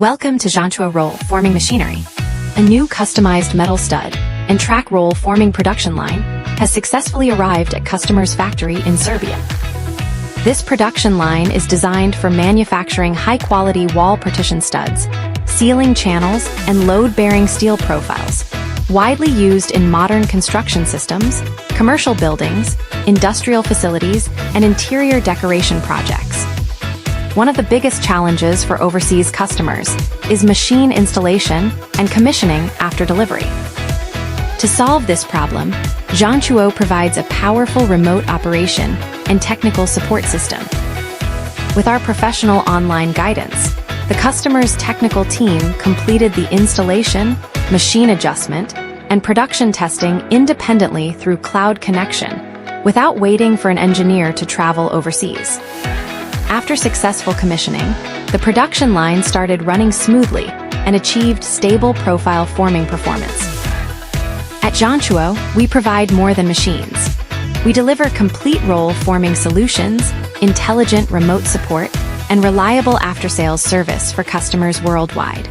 Welcome to Zhongtuo Roll Forming Machinery. A new customized metal stud and track roll forming production line has successfully arrived at customer's factory in Serbia. This production line is designed for manufacturing high-quality wall partition studs, sealing channels, and load-bearing steel profiles, widely used in modern construction systems, commercial buildings, industrial facilities, and interior decoration projects. One of the biggest challenges for overseas customers is machine installation and commissioning after delivery. To solve this problem, Zhongtuo provides a powerful remote operation and technical support system. With our professional online guidance, the customer's technical team completed the installation, machine adjustment, and production testing independently through cloud connection, without waiting for an engineer to travel overseas. After successful commissioning, the production line started running smoothly and achieved stable profile forming performance. At Zhongtuo, we provide more than machines. We deliver complete roll forming solutions, intelligent remote support, and reliable after-sales service for customers worldwide.